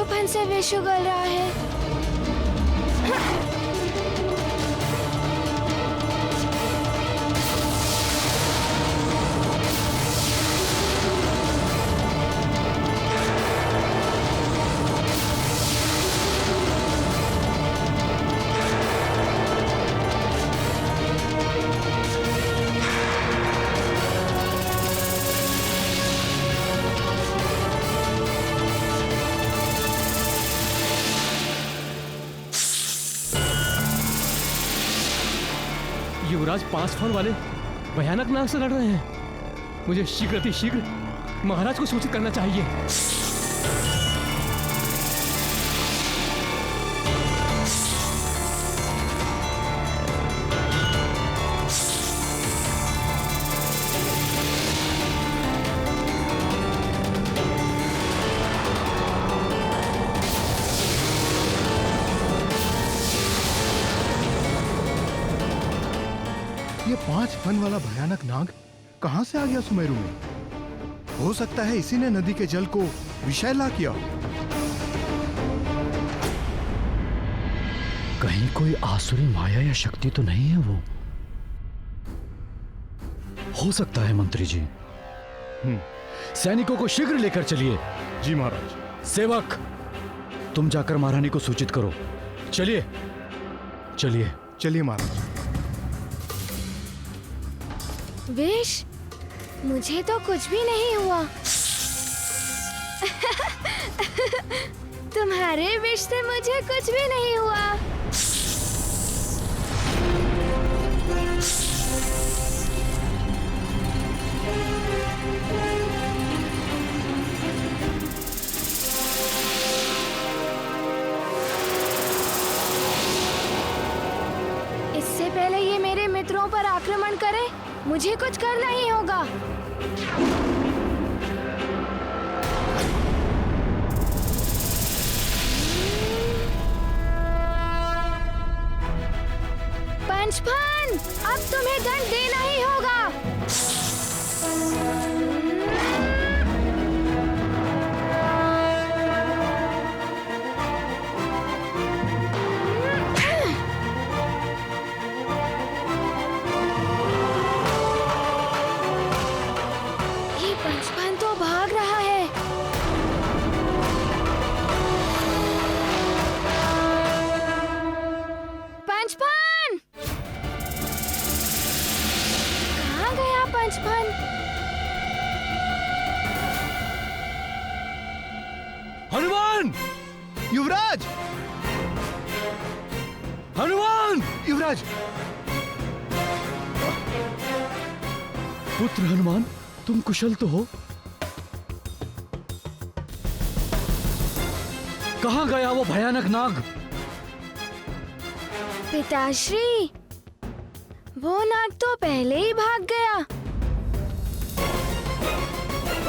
Fun से विष उगल रहा है। युवराज 5 फन वाले भयानक नाग से लड़ रहे हैं। मुझे शीघ्र अतिशीघ्र महाराज को सूचित करना चाहिए। ये 5 फन वाला भयानक नाग कहां से आ गया सुमेरु में? हो सकता है इसी ने नदी के जल को विषैला किया। कहीं कोई आसुरी माया या शक्ति तो नहीं है वो? हो सकता है मंत्री जी। सैनिकों को शीघ्र लेकर चलिए। जी महाराज। सेवक, तुम जाकर महारानी को सूचित करो। चलिए चलिए। चलिए महाराज। विष? मुझे तो कुछ भी नहीं हुआ। तुम्हारे विष से मुझे कुछ भी नहीं हुआ। इससे पहले ये मेरे मित्रों पर आक्रमण करे, मुझे कुछ करना ही होगा। पंचफन, अब तुम्हें दंड देना ही होगा। पंचफन तो भाग रहा है। पंचफन! कहाँ गया पंचफन? हनुमान! युवराज! हनुमान! युवराज! पुत्र हनुमान, तुम कुशल तो हो? कहां गया वो भयानक नाग? पिताश्री, वो नाग तो पहले ही भाग गया।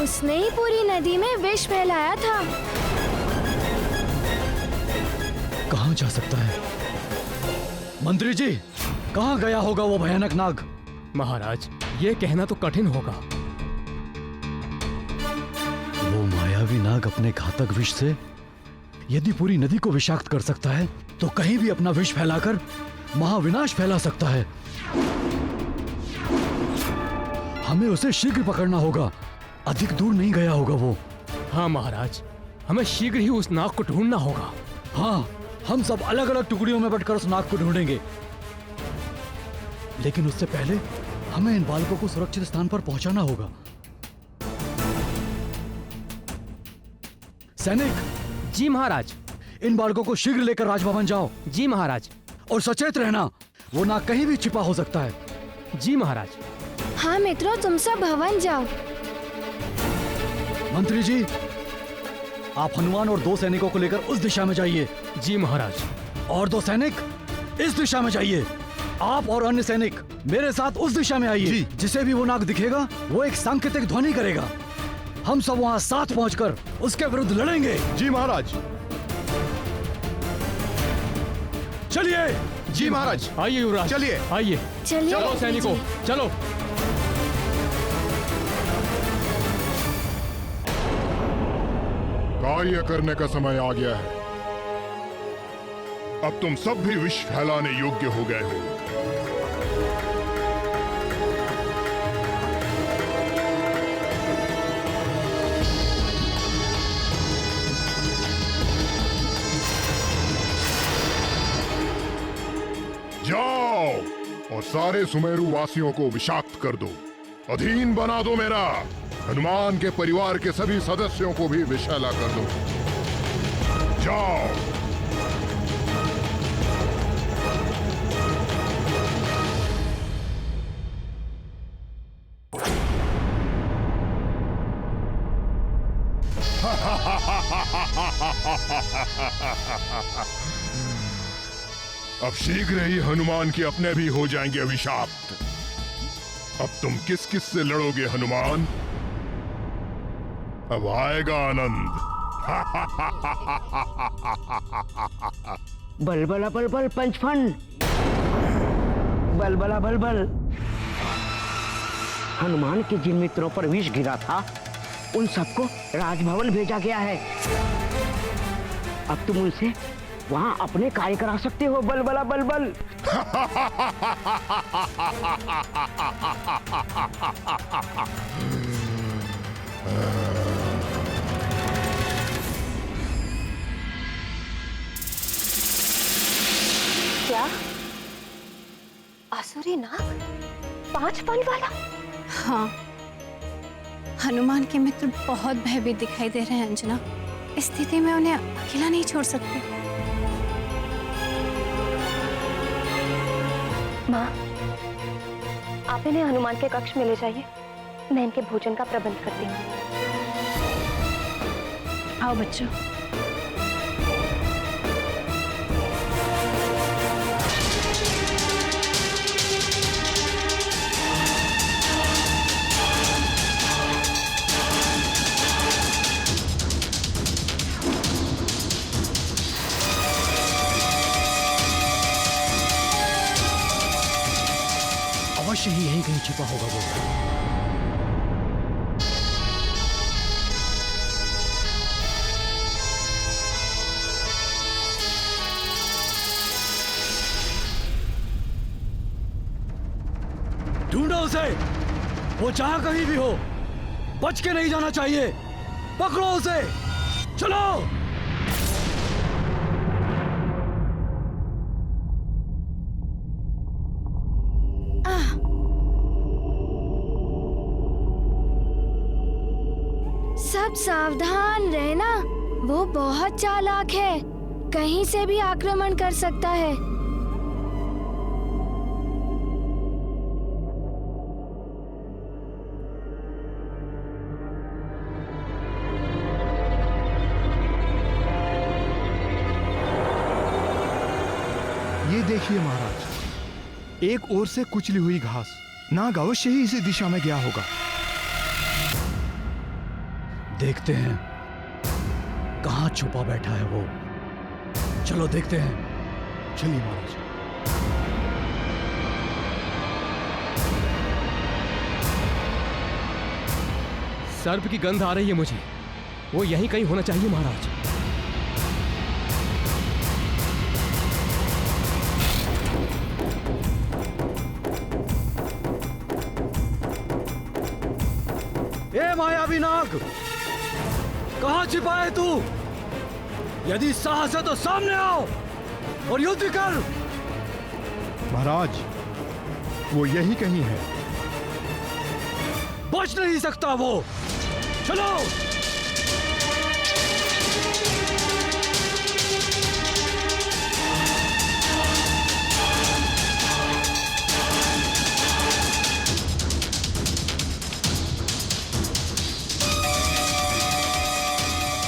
उसने ही पूरी नदी में विष फैलाया था। कहां जा सकता है? मंत्री जी, कहां गया होगा वो भयानक नाग? महाराज, ये कहना तो कठिन होगा। वो मायावी नाग अपने घातक विष से यदि पूरी नदी को विषाक्त कर सकता है, तो कहीं भी अपना विष फैलाकर महाविनाश फैला सकता है। हमें उसे शीघ्र पकड़ना होगा। अधिक दूर नहीं गया होगा वो। हाँ महाराज, हमें शीघ्र ही उस नाग को ढूंढना होगा। हाँ, हम सब अलग अलग टुकड़ियों में बंटकर उस नाग को ढूंढेंगे। लेकिन उससे पहले हमें इन बालकों को सुरक्षित स्थान पर पहुंचाना होगा। सैनिक! जी महाराज। इन बालकों को शीघ्र लेकर राजभवन जाओ। जी महाराज। और सचेत रहना, वो नाग कहीं भी छिपा हो सकता है। जी महाराज। हाँ मित्रों, तुम सब भवन जाओ। मंत्री जी, आप हनुमान और 2 सैनिकों को लेकर उस दिशा में जाइए। जी महाराज। और 2 सैनिक इस दिशा में जाइए। आप और अन्य सैनिक मेरे साथ उस दिशा में आइए। जिसे भी वो नाग दिखेगा, वो एक सांकेतिक ध्वनि करेगा। हम सब वहाँ साथ पहुंचकर उसके विरुद्ध लड़ेंगे। जी महाराज। चलिए। जी महाराज। आइए युवराज, चलिए। आइए। चलिए चलो सैनिकों, चलो। कार्य करने का समय आ गया है। अब तुम सब भी विष फैलाने योग्य हो गए हो। जाओ और सारे सुमेरु वासियों को विषाक्त कर दो, अधीन बना दो मेरा। हनुमान के परिवार के सभी सदस्यों को भी विषैला कर दो। जाओ। अब शीघ्र ही हनुमान के अपने भी हो जाएंगे अभिशाप्त। अब तुम किस किस से लड़ोगे हनुमान? अब आएगा आनंद। बलबला बलबल पंचफन, बलबला बलबल। हनुमान के जिन मित्रों पर विष गिरा था उन सबको राजभवन भेजा गया है। अब तुम उनसे वहां अपने कार्य करा सकते हो। बलबला बलबल। क्या आसुरी नाग 5 फन वाला? हाँ, हनुमान के मित्र बहुत भयभीत दिखाई दे रहे हैं अंजना। इस स्थिति में उन्हें अकेला नहीं छोड़ सकते। माँ, आप इन्हें हनुमान के कक्ष में ले जाइए, मैं इनके भोजन का प्रबंध करती हूँ। आओ बच्चों। अवश्य ही यहीं कहीं छिपा होगा वो। ढूंढो उसे, वो जहां कहीं भी हो, बच के नहीं जाना चाहिए। पकड़ो उसे, चलो। सब सावधान रहना, वो बहुत चालाक है, कहीं से भी आक्रमण कर सकता है। ये देखिए महाराज, एक ओर से कुचली हुई घास। नाग अवश्य ही इसी दिशा में गया होगा। देखते हैं कहां छुपा बैठा है वो। चलो देखते हैं। चलिए महाराज। सर्प की गंध आ रही है मुझे, वो यहीं कहीं होना चाहिए महाराज। ए मायावी नाग, कहां छिपा है तू? यदि साहस है तो सामने आओ और युद्ध कर। महाराज, वो यही कहीं है। बच नहीं सकता वो। चलो।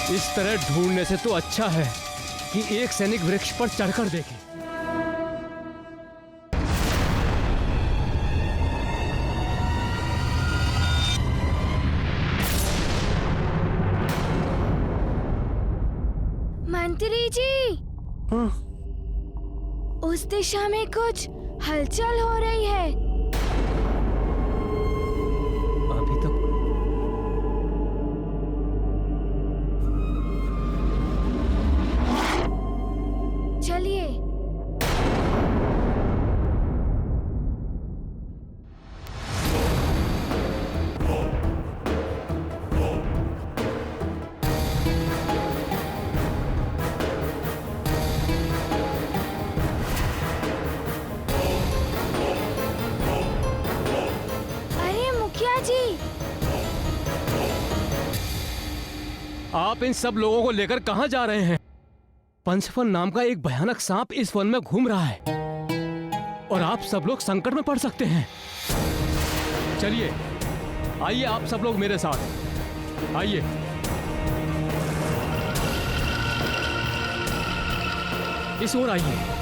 इस तरह ढूंढने से तो अच्छा है कि एक सैनिक वृक्ष पर चढ़कर देखे। मंत्री जी, उस दिशा में कुछ हलचल हो रही है। अभी तक आप इन सब लोगों को लेकर कहां जा रहे हैं? पंचफन नाम का एक भयानक सांप इस वन में घूम रहा है और आप सब लोग संकट में पड़ सकते हैं। चलिए आइए आप सब लोग मेरे साथ आइए। इस ओर आइए।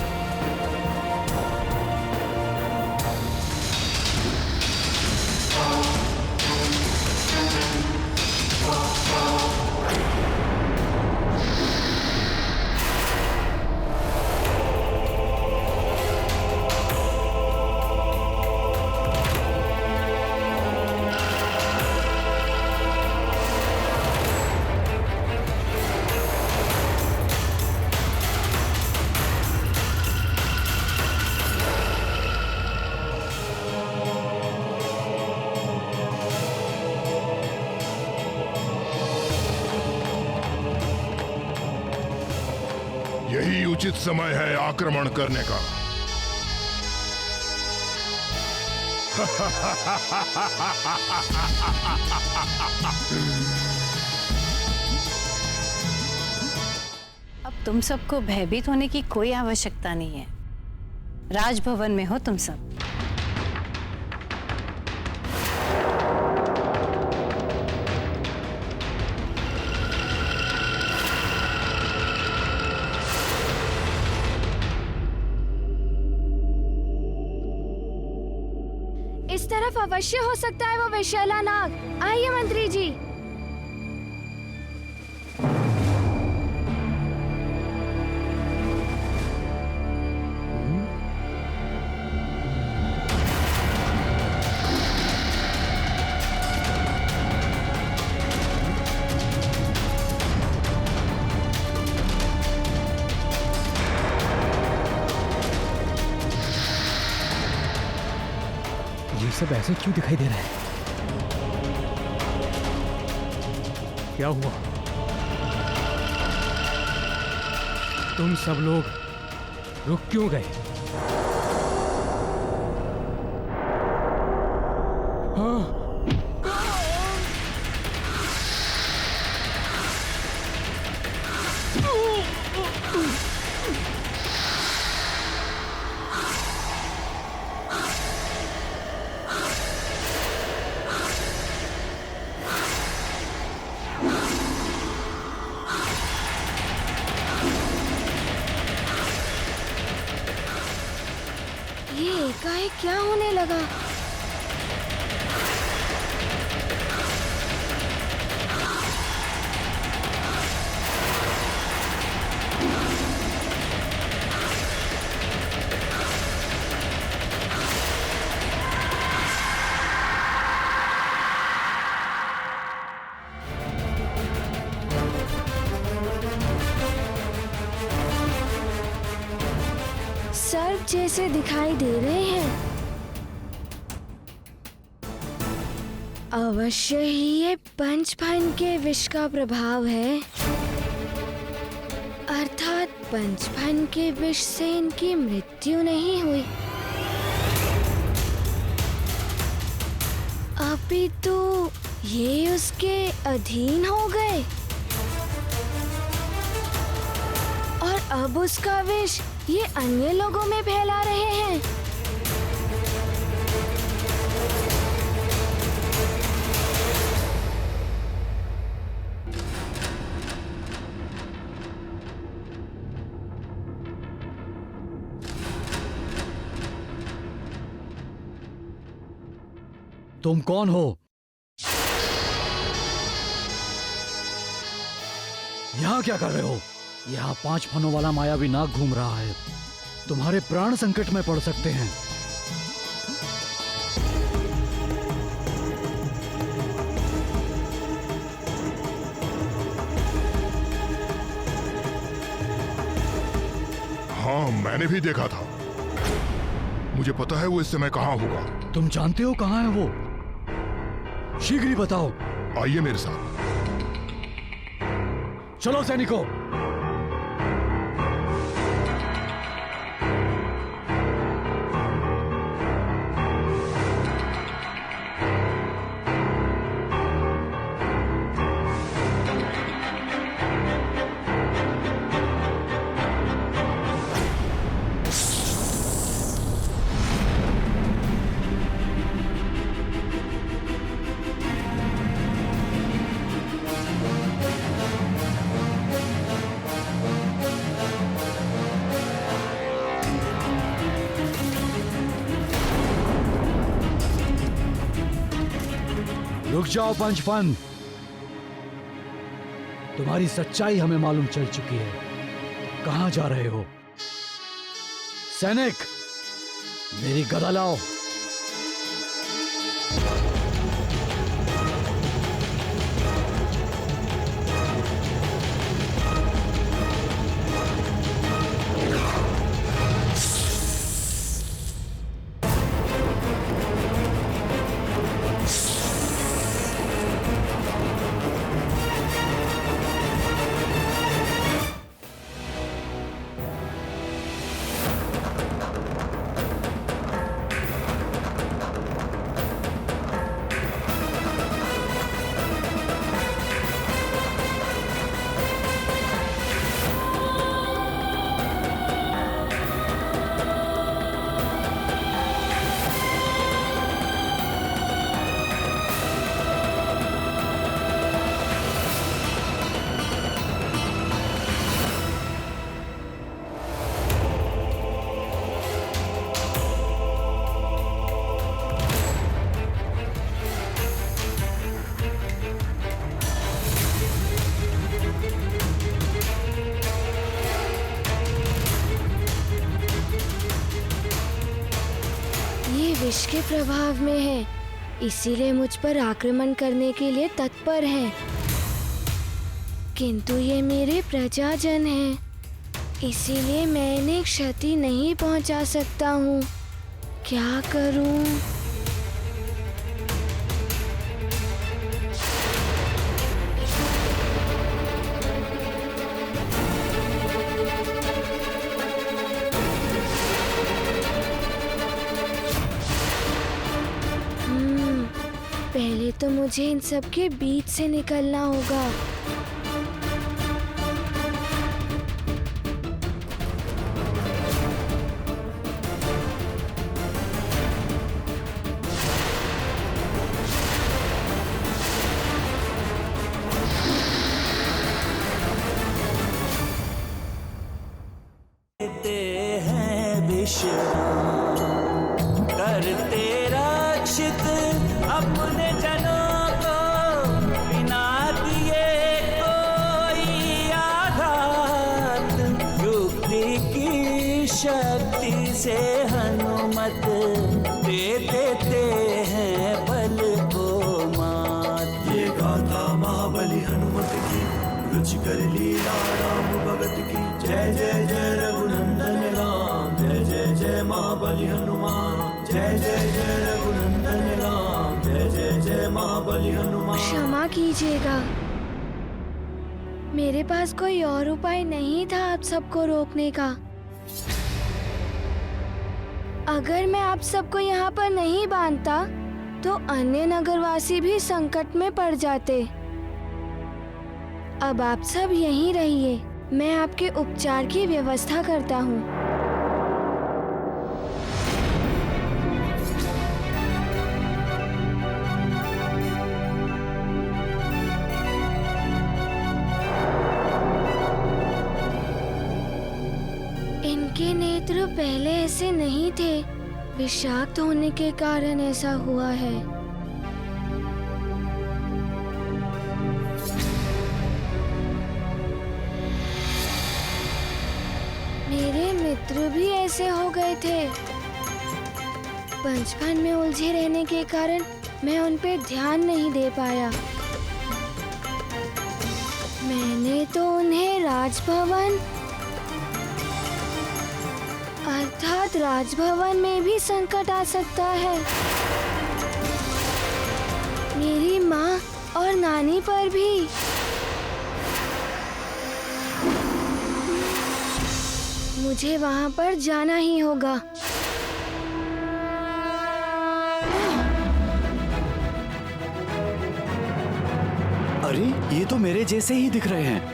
यही उचित समय है आक्रमण करने का। अब तुम सबको भयभीत होने की कोई आवश्यकता नहीं है। राजभवन में हो तुम सब। इस तरफ अवश्य हो सकता है वो विषैला नाग। आइए मंत्री जी। ये सब ऐसे क्यों दिखाई दे रहा है? क्या हुआ? तुम सब लोग रुक क्यों गए? हाँ। ये एकाएक क्या होने लगा? सर्प जैसे दिखाई दे रहे हैं। अवश्य ही ये पंचफन के विष का प्रभाव है, अर्थात पंचफन के विष से इनकी मृत्यु नहीं हुई, अपितु ये उसके अधीन हो गए और अब उसका विष ये अन्य लोगों में फैला रहे हैं। तुम कौन हो? यहाँ क्या कर रहे हो? यहाँ 5 फनों वाला मायावी नाग घूम रहा है। तुम्हारे प्राण संकट में पड़ सकते हैं। हाँ, मैंने भी देखा था। मुझे पता है वो इस समय कहाँ होगा। तुम जानते हो कहाँ है वो? शीघ्र ही बताओ। आइए मेरे साथ। चलो सैनिकों। रुक जाओ पंचफन, तुम्हारी सच्चाई हमें मालूम चल चुकी है। कहां जा रहे हो? सैनिक, मेरी गदा लाओ। विष के प्रभाव में है, इसीलिए मुझ पर आक्रमण करने के लिए तत्पर है। किंतु ये मेरे प्रजाजन हैं, इसीलिए मैं इन्हें क्षति नहीं पहुंचा सकता हूँ। क्या करूँ? पहले तो मुझे इन सब के बीच से निकलना होगा। करते रक्षित अपने जनों को, बिना दिए कोई आघात। युक्ति की शक्ति से हनुमत दे देते हैं बल को मात। ये गाथा महाबली हनुमत की, रुचिकर लीला राम भगत की। जय जय जय रघुनंदन राम, जय जय जय महाबली हनुमान। जय जय जय रघुनंदन राम, जय जय जय महाबली हनुमान। क्षमा कीजिएगा, मेरे पास कोई और उपाय नहीं था आप सबको रोकने का। अगर मैं आप सबको यहाँ पर नहीं बांधता तो अन्य नगरवासी भी संकट में पड़ जाते। अब आप सब यहीं रहिए, मैं आपके उपचार की व्यवस्था करता हूँ। इनके नेत्र पहले ऐसे नहीं थे, विषाक्त होने के कारण ऐसा हुआ है। मेरे मित्र भी ऐसे हो गए थे। पंचफन में उलझे रहने के कारण मैं उन पे ध्यान नहीं दे पाया। मैंने तो उन्हें राजभवन अर्थात राजभवन में भी संकट आ सकता है। मेरी माँ और नानी पर भी। मुझे वहाँ पर जाना ही होगा। अरे ये तो मेरे जैसे ही दिख रहे हैं।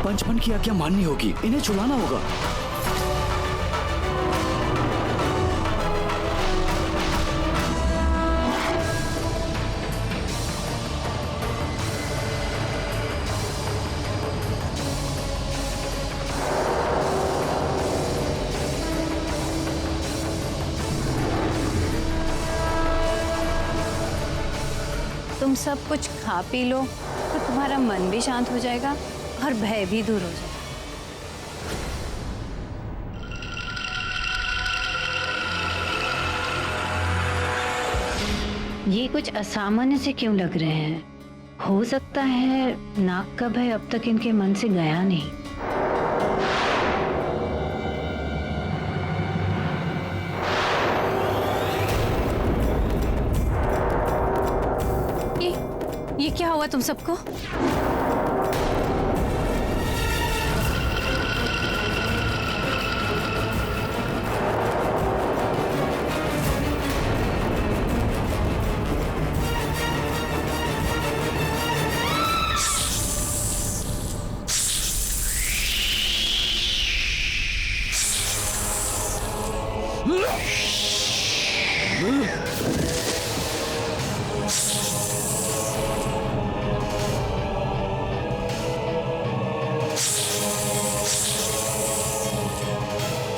पंचफन की आज्ञा माननी होगी, इन्हें छुड़ाना होगा। सब कुछ खा पी लो तो तुम्हारा मन भी शांत हो जाएगा और भय भी दूर हो जाएगा। ये कुछ असामान्य से क्यों लग रहे हैं? हो सकता है नाग का भय अब तक इनके मन से गया नहीं। ये क्या हुआ तुम सबको?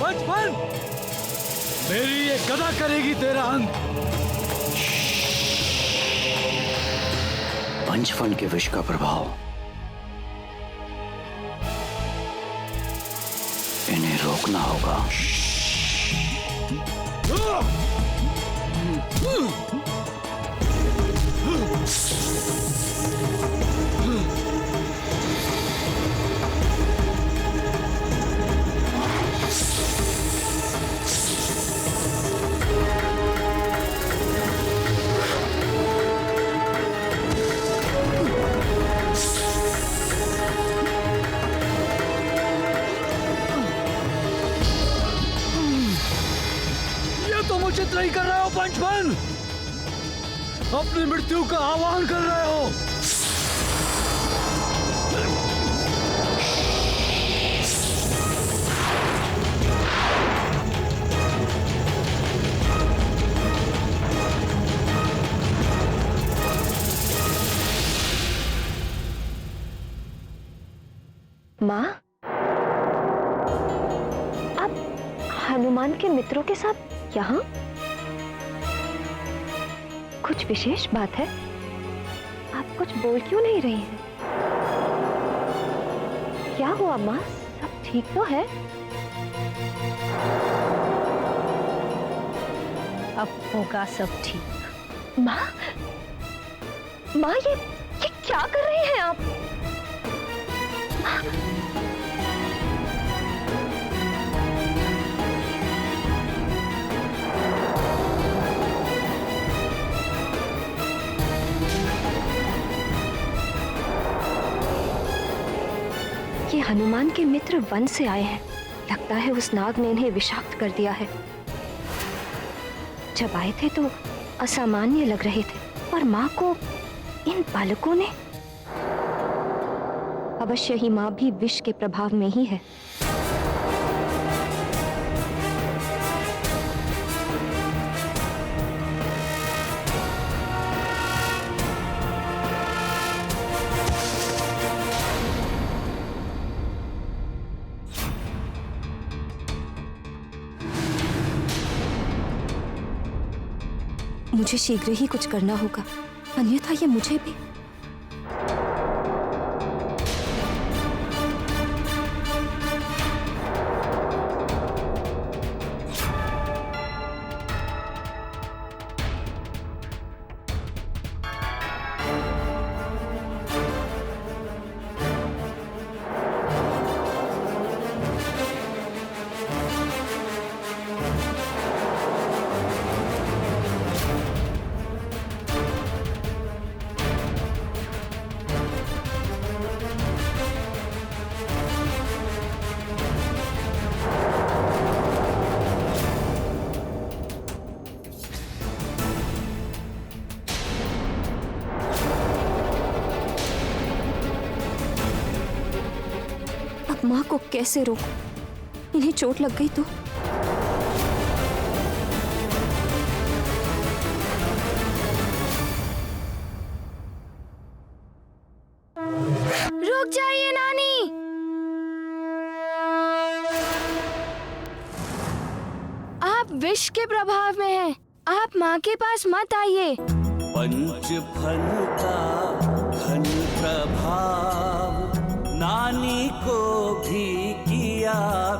पंचफल, मेरी ये गदा करेगी तेरा अंत। पंचफल के विष का प्रभाव इन्हें रोकना होगा। उचित नहीं कर रहे हो पंचफल, अपनी मृत्यु का आह्वान कर रहे हो। माँ, आप हनुमान के मित्रों के साथ यहाँ? कुछ विशेष बात है? आप कुछ बोल क्यों नहीं रही हैं? क्या हुआ माँ, सब ठीक तो है? अब होगा सब ठीक। माँ, माँ ये क्या कर रही हैं आप? ये हनुमान के मित्र वन से आए हैं। लगता है उस नाग ने इन्हें विषाक्त कर दिया है। जब आए थे तो असामान्य लग रहे थे, पर माँ को इन बालकों ने। अवश्य ही माँ भी विष के प्रभाव में ही है। मुझे शीघ्र ही कुछ करना होगा, अन्यथा ये मुझे भी। माँ को कैसे रोकूं? इन्हें चोट लग गई तो? रुक जाइए नानी। आप विष के प्रभाव में हैं। आप माँ के पास मत आइए। पंचफल का घन प्रभाव नानी को भी किया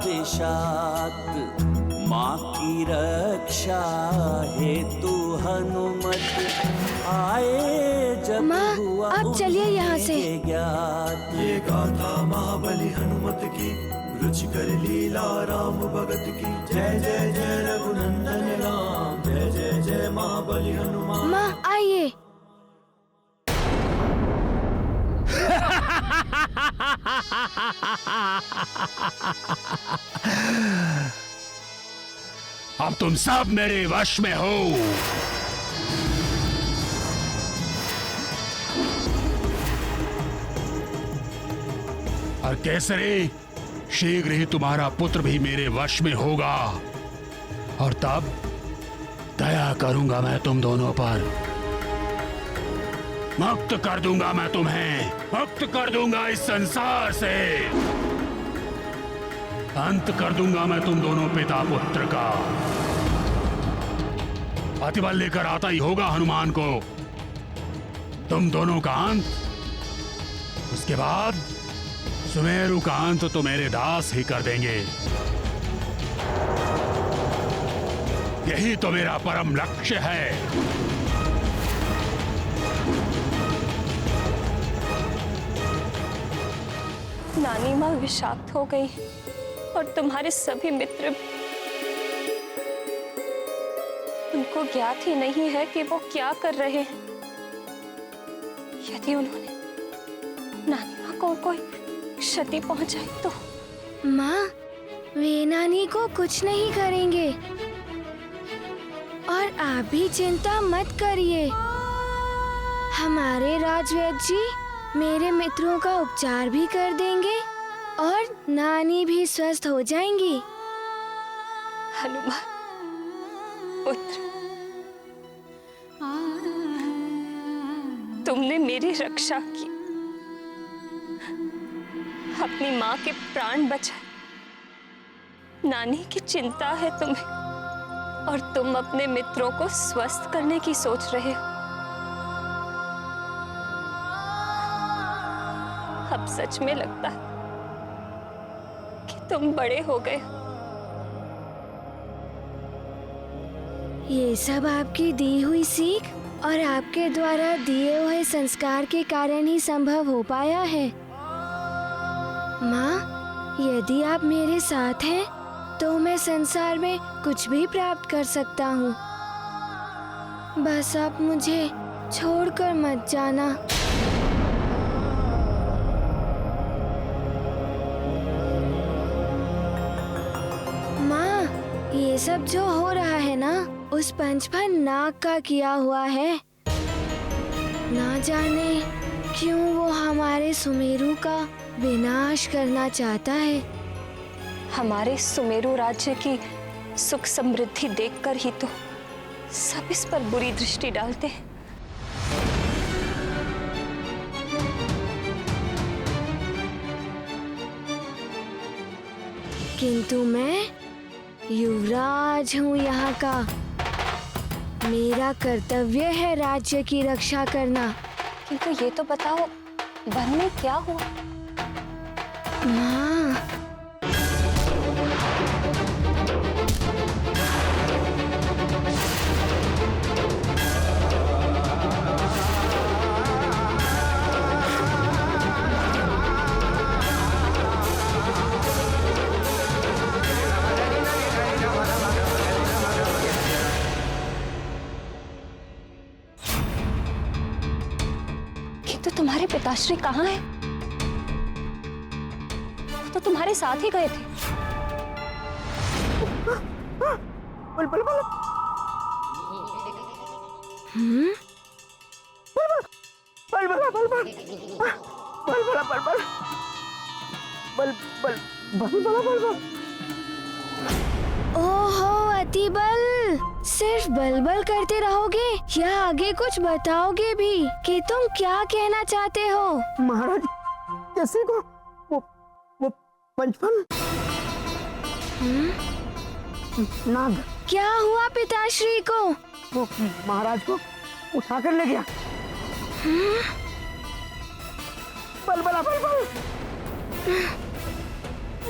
विषाक्त। माँ की रक्षा हेतु हनुमत आए जब माँ, हुआ आप चलिए यहाँ से। उन्हें ज्ञात। ये गाथा महाबली हनुमत की, रुचि कर लीला राम भगत की। जय जय जय रघुनंदन राम, जय जय जय महाबली हनुमान। माँ आइए। अब तुम सब मेरे वश में हो। और केसरी, शीघ्र ही तुम्हारा पुत्र भी मेरे वश में होगा और तब दया करूंगा मैं तुम दोनों पर। मुक्त कर दूंगा मैं तुम्हें, मुक्त कर दूंगा इस संसार से। अंत कर दूंगा मैं तुम दोनों पिता पुत्र का। अतिबल लेकर आता ही होगा हनुमान को तुम दोनों का अंत। उसके बाद सुमेरु का अंत तो मेरे दास ही कर देंगे। यही तो मेरा परम लक्ष्य है। नानी माँ विषाक्त हो गई और तुम्हारे सभी मित्र, उनको ज्ञात ही नहीं है कि वो क्या कर रहे हैं। यदि उन्होंने नानी माँ को कोई क्षति पहुंचाई तो। माँ, वे नानी को कुछ नहीं करेंगे और आप भी चिंता मत करिए। हमारे राजवैद्य जी मेरे मित्रों का उपचार भी कर देंगे और नानी भी स्वस्थ हो जाएंगी। हनुमान पुत्र, तुमने मेरी रक्षा की, अपनी माँ के प्राण बचाए। नानी की चिंता है तुम्हें और तुम अपने मित्रों को स्वस्थ करने की सोच रहे हो। अब सच में लगता है कि तुम बड़े हो गए। ये सब आपकी दी हुई सीख और आपके द्वारा दिए हुए संस्कार के कारण ही संभव हो पाया है। माँ, यदि आप मेरे साथ हैं तो मैं संसार में कुछ भी प्राप्त कर सकता हूँ। बस आप मुझे छोड़कर मत जाना। माँ, ये सब जो हो रहा है ना, उस पंचफल नाग का किया हुआ है। ना जाने क्यों वो हमारे सुमेरु का विनाश करना चाहता है। हमारे सुमेरु राज्य की सुख समृद्धि देखकर ही तो सब इस पर बुरी दृष्टि डालते हैं। किंतु मैं युवराज हूँ यहाँ का। मेरा कर्तव्य है राज्य की रक्षा करना। किंतु ये तो बताओ, वन में क्या हुआ? माँ, किंतु तुम्हारे पिताश्री कहाँ हैं? तो तुम्हारे साथ ही गए थे। बल बल बल बल बल बल बल बल बल बल बल बल बल बल बल। ओहो अतिबल, सिर्फ बलबल करते रहोगे या आगे कुछ बताओगे भी कि तुम क्या कहना चाहते हो? महाराज, कैसे को वो पंचफल नाग। क्या हुआ पिताश्री को? वो महाराज को उठा कर ले गया। बलबला बलबल,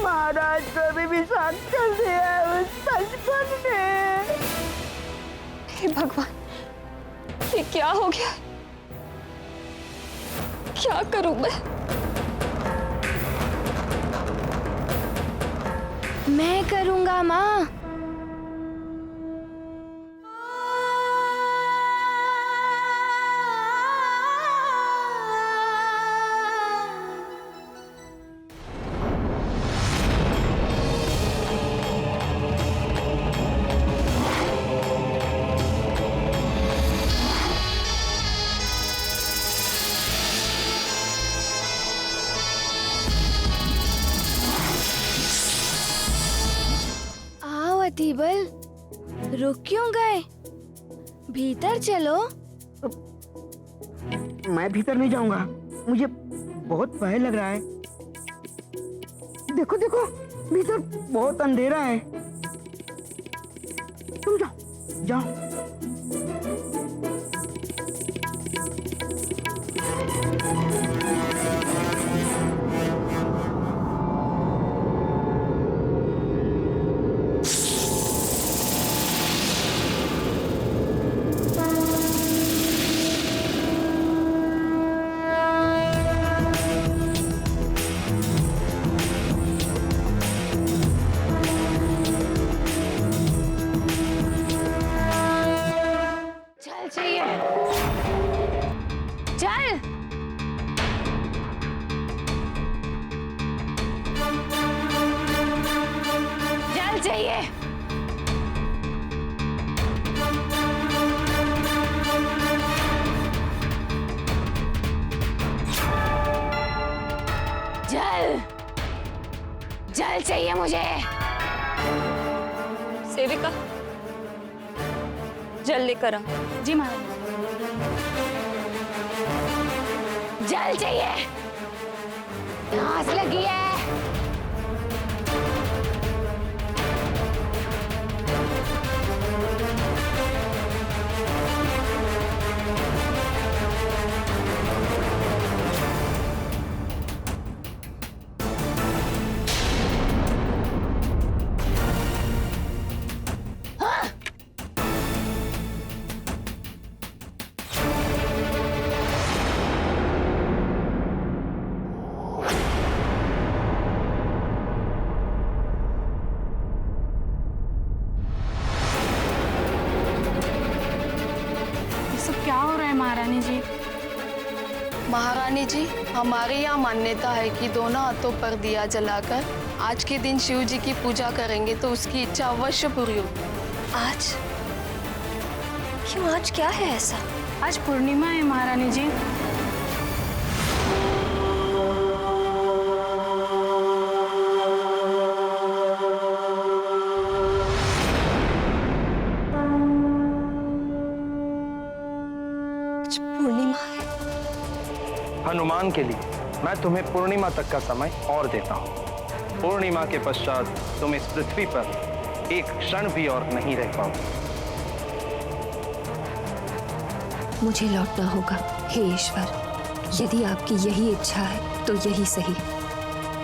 महाराज को भी विषाक्त कर दिया उस पंचफल ने। हे भगवान, ये क्या हो गया? क्या करूं मैं करूंगा माँ। अतिबल, रुक क्यों गए? भीतर चलो। मैं भीतर नहीं जाऊंगा, मुझे बहुत भय लग रहा है। देखो देखो, भीतर बहुत अंधेरा है। तुम जाओ जाओ। जल चाहिए मुझे। सेविका, जल लेकर आ। जी महाराज। जल चाहिए, प्यास लगी है। महारानी जी। महारानी जी, हमारे यहाँ मान्यता है कि दोनों हाथों पर दिया जलाकर आज के दिन शिव जी की पूजा करेंगे तो उसकी इच्छा अवश्य पूरी होगी। आज? क्यों, आज क्या है ऐसा? आज पूर्णिमा है महारानी जी। हनुमान के लिए मैं तुम्हें पूर्णिमा तक का समय और देता हूँ। पूर्णिमा के पश्चात तुम इस पृथ्वी पर एक क्षण भी और नहीं रह पाओगे। मुझे लौटना होगा हे ईश्वर। यदि आपकी यही इच्छा है तो यही सही,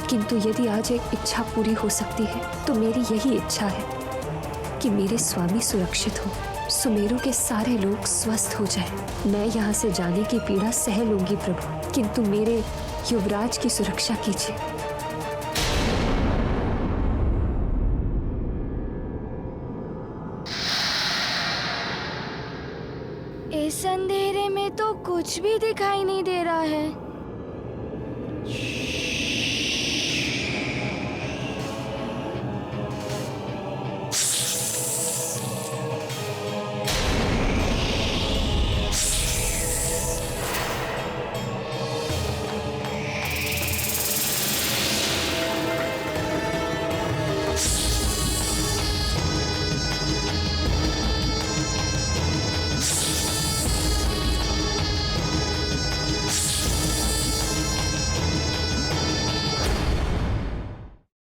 किंतु यदि आज एक इच्छा पूरी हो सकती है तो मेरी यही इच्छा है कि मेरे स्वामी सुरक्षित हो, सुमेरु के सारे लोग स्वस्थ हो जाएं। मैं यहाँ से जाने की पीड़ा सह लूंगी प्रभु, किंतु मेरे युवराज की सुरक्षा कीजिए। इस अंधेरे में तो कुछ भी दिखाई नहीं दे रहा है।